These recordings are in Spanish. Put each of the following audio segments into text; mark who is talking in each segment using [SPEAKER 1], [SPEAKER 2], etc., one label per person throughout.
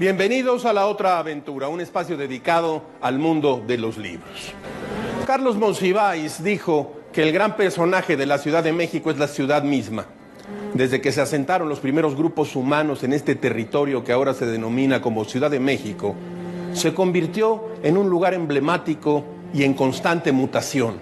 [SPEAKER 1] Bienvenidos a La Otra Aventura, un espacio dedicado al mundo de los libros. Carlos Monsiváis dijo que el gran personaje de la Ciudad de México es la ciudad misma. Desde que se asentaron los primeros grupos humanos en este territorio que ahora se denomina como Ciudad de México, se convirtió en un lugar emblemático y en constante mutación.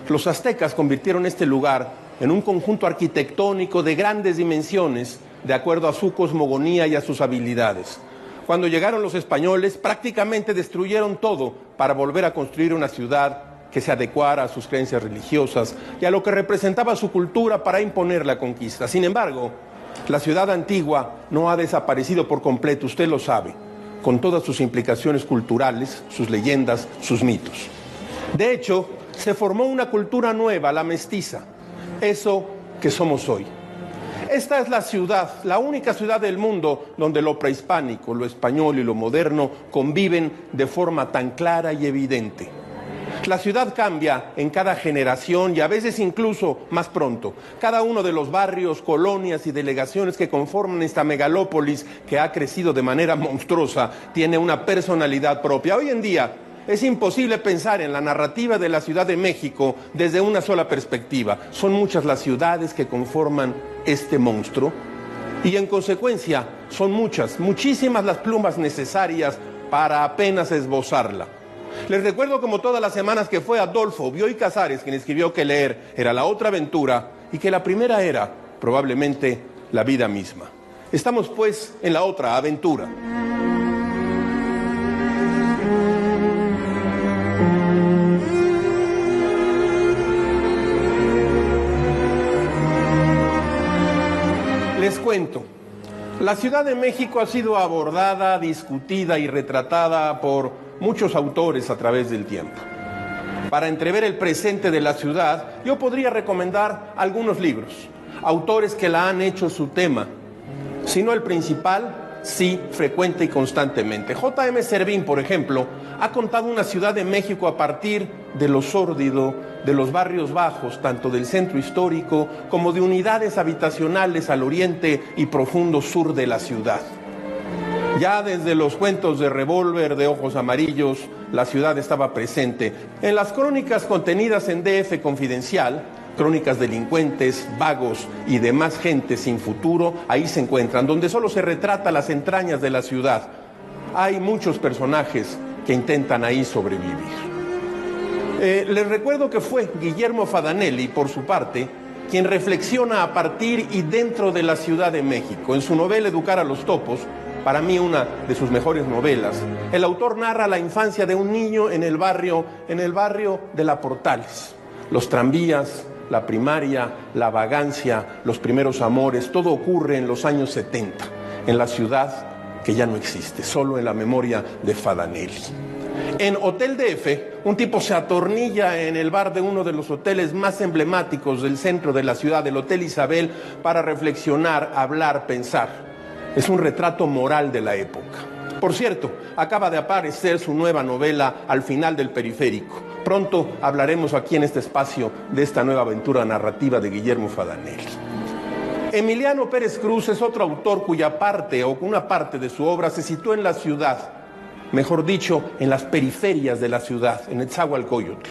[SPEAKER 1] Los aztecas convirtieron este lugar en un conjunto arquitectónico de grandes dimensiones, de acuerdo a su cosmogonía y a sus habilidades. Cuando llegaron los españoles, prácticamente destruyeron todo para volver a construir una ciudad que se adecuara a sus creencias religiosas y a lo que representaba su cultura para imponer la conquista. Sin embargo, la ciudad antigua no ha desaparecido por completo, usted lo sabe, con todas sus implicaciones culturales, sus leyendas, sus mitos. De hecho, se formó una cultura nueva, la mestiza, eso que somos hoy. Esta es la ciudad, la única ciudad del mundo donde lo prehispánico, lo español y lo moderno conviven de forma tan clara y evidente. La ciudad cambia en cada generación y a veces incluso más pronto. Cada uno de los barrios, colonias y delegaciones que conforman esta megalópolis que ha crecido de manera monstruosa tiene una personalidad propia. Hoy en día es imposible pensar en la narrativa de la Ciudad de México desde una sola perspectiva. Son muchas las ciudades que conforman este monstruo y en consecuencia son muchísimas las plumas necesarias para apenas esbozarla. Les recuerdo como todas las semanas que fue Adolfo Bioy Casares quien escribió que leer era la otra aventura y que la primera era probablemente la vida misma. Estamos pues en la otra aventura. Les cuento, la Ciudad de México ha sido abordada, discutida y retratada por muchos autores a través del tiempo. Para entrever el presente de la ciudad, yo podría recomendar algunos libros, autores que la han hecho su tema, si no el principal, sí frecuente y constantemente. J.M. Servín, por ejemplo, ha contado una Ciudad de México a partir de lo sórdido, de los barrios bajos, tanto del centro histórico como de unidades habitacionales al oriente y profundo sur de la ciudad. Ya desde los cuentos de Revólver, de Ojos Amarillos, la ciudad estaba presente. En las crónicas contenidas en DF Confidencial, crónicas delincuentes, vagos y demás gente sin futuro, ahí se encuentran, donde solo se retrata las entrañas de la ciudad. Hay muchos personajes que intentan ahí sobrevivir. Les recuerdo que fue Guillermo Fadanelli, por su parte, quien reflexiona a partir y dentro de la Ciudad de México. En su novela Educar a los topos, para mí una de sus mejores novelas, el autor narra la infancia de un niño en el barrio de La Portales. Los tranvías, la primaria, la vagancia, los primeros amores, todo ocurre en los años 70, en la ciudad que ya no existe, solo en la memoria de Fadanelli. En Hotel DF, un tipo se atornilla en el bar de uno de los hoteles más emblemáticos del centro de la ciudad, el Hotel Isabel, para reflexionar, hablar, pensar. Es un retrato moral de la época. Por cierto, acaba de aparecer su nueva novela Al final del periférico. Pronto hablaremos aquí en este espacio de esta nueva aventura narrativa de Guillermo Fadanelli. Emiliano Pérez Cruz es otro autor cuya parte o una parte de su obra se sitúa en la ciudad, mejor dicho, en las periferias de la ciudad, en Netzahualcóyotl.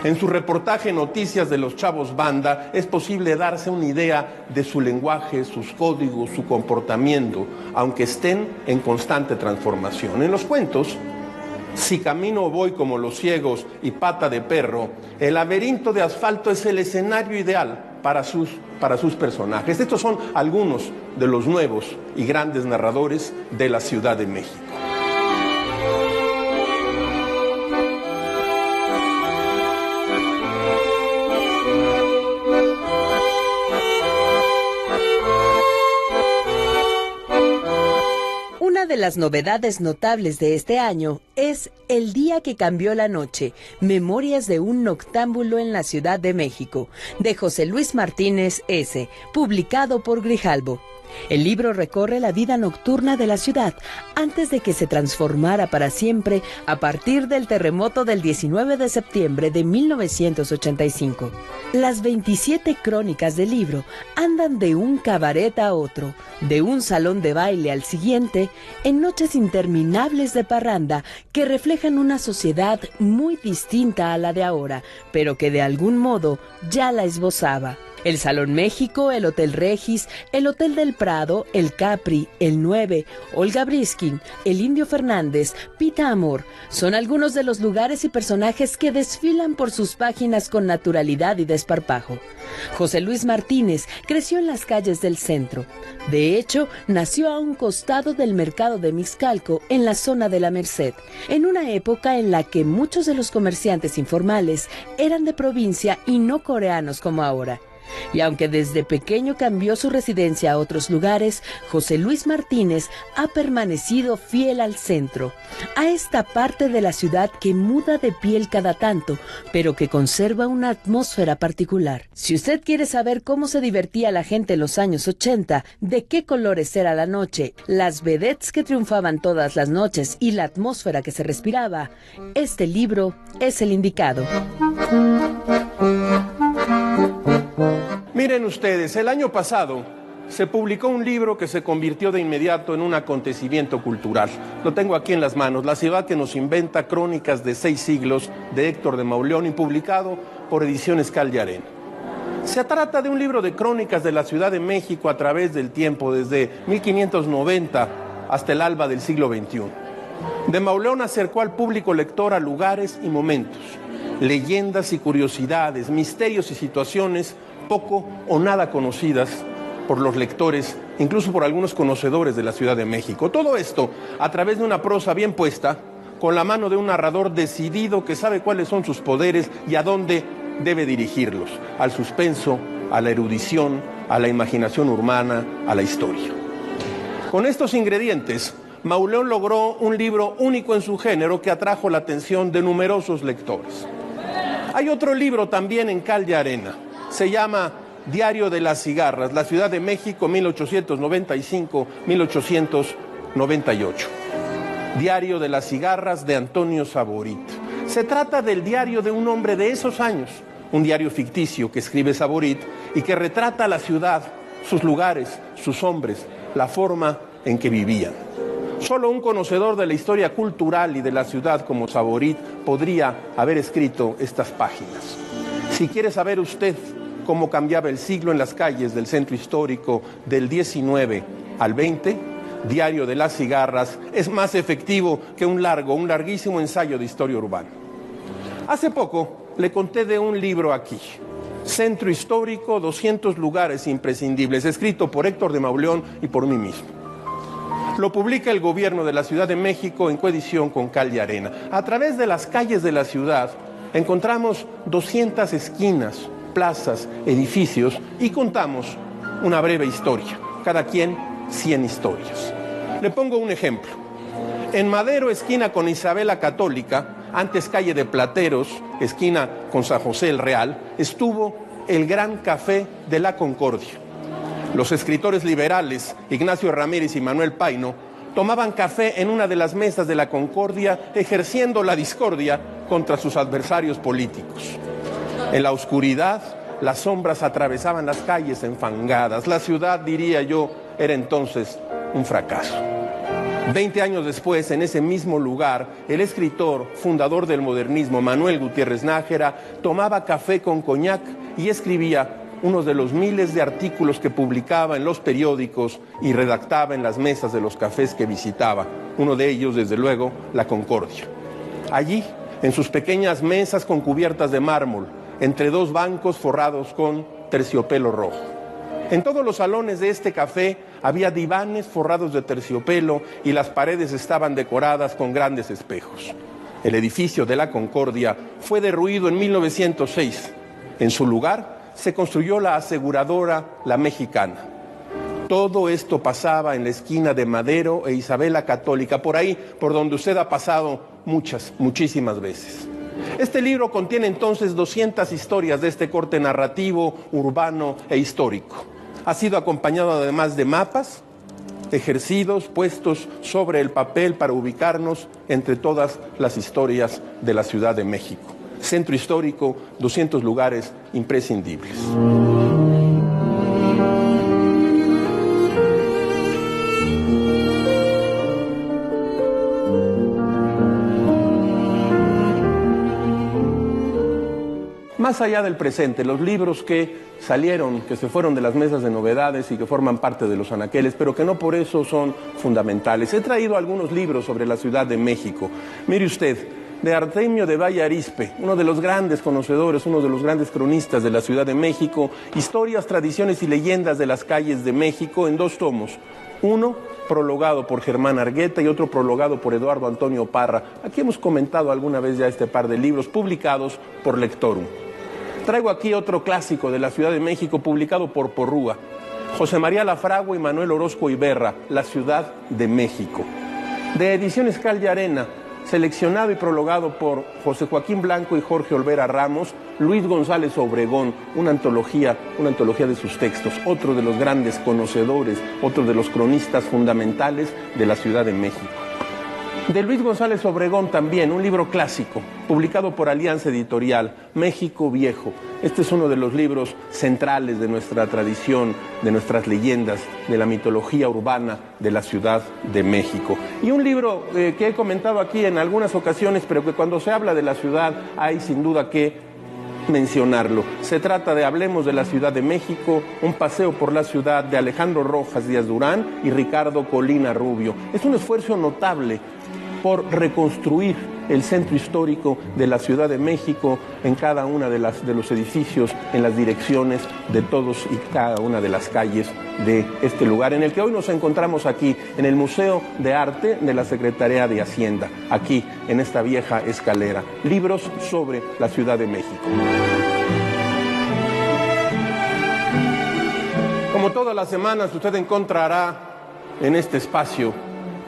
[SPEAKER 1] En su reportaje Noticias de los Chavos Banda es posible darse una idea de su lenguaje, sus códigos, su comportamiento, aunque estén en constante transformación. En los cuentos, Si camino voy como los ciegos y Pata de perro, el laberinto de asfalto es el escenario ideal para sus personajes. Estos son algunos de los nuevos y grandes narradores de la Ciudad de México.
[SPEAKER 2] Una de las novedades notables de este año es El día que cambió la noche, Memorias de un noctámbulo en la Ciudad de México, de José Luis Martínez S., publicado por Grijalbo. El libro recorre la vida nocturna de la ciudad antes de que se transformara para siempre a partir del terremoto del 19 de septiembre de 1985. Las 27 crónicas del libro andan de un cabaret a otro, de un salón de baile al siguiente, en noches interminables de parranda que reflejan una sociedad muy distinta a la de ahora, pero que de algún modo ya la esbozaba. El Salón México, el Hotel Regis, el Hotel del Prado, el Capri, el 9, Olga Briskin, el Indio Fernández, Pita Amor, son algunos de los lugares y personajes que desfilan por sus páginas con naturalidad y desparpajo. José Luis Martínez creció en las calles del centro. De hecho, nació a un costado del mercado de Mixcalco, en la zona de la Merced, en una época en la que muchos de los comerciantes informales eran de provincia y no coreanos como ahora. Y aunque desde pequeño cambió su residencia a otros lugares, José Luis Martínez ha permanecido fiel al centro, a esta parte de la ciudad que muda de piel cada tanto, pero que conserva una atmósfera particular. Si usted quiere saber cómo se divertía la gente en los años 80, de qué colores era la noche, las vedettes que triunfaban todas las noches y la atmósfera que se respiraba, este libro es el indicado.
[SPEAKER 1] Miren ustedes, el año pasado se publicó un libro que se convirtió de inmediato en un acontecimiento cultural. Lo tengo aquí en las manos, La ciudad que nos inventa, crónicas de 6 siglos, de Héctor de Mauleón, y publicado por Ediciones Cal y Arena. Se trata de un libro de crónicas de la Ciudad de México a través del tiempo, desde 1590 hasta el alba del siglo XXI. De Mauleón acercó al público lector a lugares y momentos, leyendas y curiosidades, misterios y situaciones poco o nada conocidas por los lectores, incluso por algunos conocedores de la Ciudad de México. Todo esto a través de una prosa bien puesta, con la mano de un narrador decidido que sabe cuáles son sus poderes y a dónde debe dirigirlos: al suspenso, a la erudición, a la imaginación urbana, a la historia. Con estos ingredientes, Mauleón logró un libro único en su género que atrajo la atención de numerosos lectores. Hay otro libro también en Cal y Arena. Se llama Diario de las Cigarras, la Ciudad de México, 1895-1898. Diario de las Cigarras, de Antonio Saborit. Se trata del diario de un hombre de esos años, un diario ficticio que escribe Saborit y que retrata la ciudad, sus lugares, sus hombres, la forma en que vivían. Solo un conocedor de la historia cultural y de la ciudad como Saborit podría haber escrito estas páginas. Si quiere saber usted cómo cambiaba el siglo en las calles del centro histórico del 19 al 20, Diario de las Cigarras es más efectivo que un larguísimo ensayo de historia urbana. Hace poco le conté de un libro aquí, Centro Histórico, 200 lugares imprescindibles, escrito por Héctor de Mauleón y por mí mismo. Lo publica el gobierno de la Ciudad de México en coedición con Cal y Arena. A través de las calles de la ciudad encontramos 200 esquinas, plazas, edificios y contamos una breve historia, cada quien 100 historias. Le pongo un ejemplo. En Madero, esquina con Isabela Católica, antes calle de Plateros, esquina con San José el Real, estuvo el Gran Café de la Concordia. Los escritores liberales, Ignacio Ramírez y Manuel Paino, tomaban café en una de las mesas de la Concordia, ejerciendo la discordia contra sus adversarios políticos. En la oscuridad, las sombras atravesaban las calles enfangadas. La ciudad, diría yo, era entonces un fracaso. 20 años después, en ese mismo lugar, el escritor, fundador del modernismo, Manuel Gutiérrez Nájera, tomaba café con coñac y escribía uno de los miles de artículos que publicaba en los periódicos y redactaba en las mesas de los cafés que visitaba. Uno de ellos, desde luego, La Concordia. Allí, en sus pequeñas mesas con cubiertas de mármol, entre 2 bancos forrados con terciopelo rojo. En todos los salones de este café había divanes forrados de terciopelo y las paredes estaban decoradas con grandes espejos. El edificio de La Concordia fue derruido en 1906. En su lugar se construyó la aseguradora La Mexicana. Todo esto pasaba en la esquina de Madero e Isabela Católica, por ahí, por donde usted ha pasado muchísimas veces. Este libro contiene entonces 200 historias de este corte narrativo, urbano e histórico. Ha sido acompañado además de mapas, ejercidos, puestos sobre el papel para ubicarnos entre todas las historias de la Ciudad de México. Centro histórico, 200 lugares imprescindibles. Más allá del presente, los libros que salieron, que se fueron de las mesas de novedades y que forman parte de los anaqueles, pero que no por eso son fundamentales. He traído algunos libros sobre la Ciudad de México. Mire usted, de Artemio de Valle Arizpe, uno de los grandes conocedores, uno de los grandes cronistas de la Ciudad de México, historias, tradiciones y leyendas de las calles de México en 2 tomos. Uno prologado por Germán Argueta y otro prologado por Eduardo Antonio Parra. Aquí hemos comentado alguna vez ya este par de libros publicados por Lectorum. Traigo aquí otro clásico de la Ciudad de México publicado por Porrúa, José María Lafragua y Manuel Orozco Iberra, La Ciudad de México. De Ediciones Cal y Arena, seleccionado y prologado por José Joaquín Blanco y Jorge Olvera Ramos, Luis González Obregón, una antología de sus textos, otro de los grandes conocedores, otro de los cronistas fundamentales de la Ciudad de México. De Luis González Obregón también, un libro clásico, publicado por Alianza Editorial, México Viejo. Este es uno de los libros centrales de nuestra tradición, de nuestras leyendas, de la mitología urbana de la Ciudad de México. Y un libro que he comentado aquí en algunas ocasiones, pero que cuando se habla de la ciudad hay sin duda que mencionarlo. Se trata de Hablemos de la Ciudad de México, un paseo por la ciudad de Alejandro Rojas Díaz Durán y Ricardo Colina Rubio. Es un esfuerzo notable por reconstruir el centro histórico de la Ciudad de México en cada una de los edificios, en las direcciones de todos y cada una de las calles de este lugar, en el que hoy nos encontramos aquí, en el Museo de Arte de la Secretaría de Hacienda, aquí, en esta vieja escalera. Libros sobre la Ciudad de México. Como todas las semanas, usted encontrará en este espacio,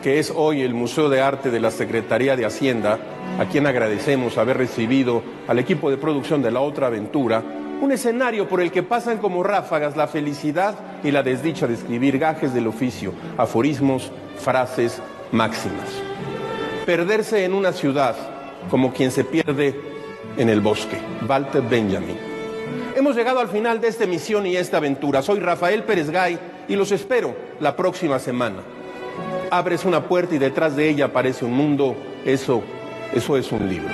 [SPEAKER 1] que es hoy el Museo de Arte de la Secretaría de Hacienda, a quien agradecemos haber recibido al equipo de producción de La Otra Aventura, un escenario por el que pasan como ráfagas la felicidad y la desdicha de escribir gajes del oficio, aforismos, frases, máximas. Perderse en una ciudad como quien se pierde en el bosque. Walter Benjamin. Hemos llegado al final de esta emisión y esta aventura. Soy Rafael Pérez Gay y los espero la próxima semana. Abres una puerta y detrás de ella aparece un mundo. Eso es un libro.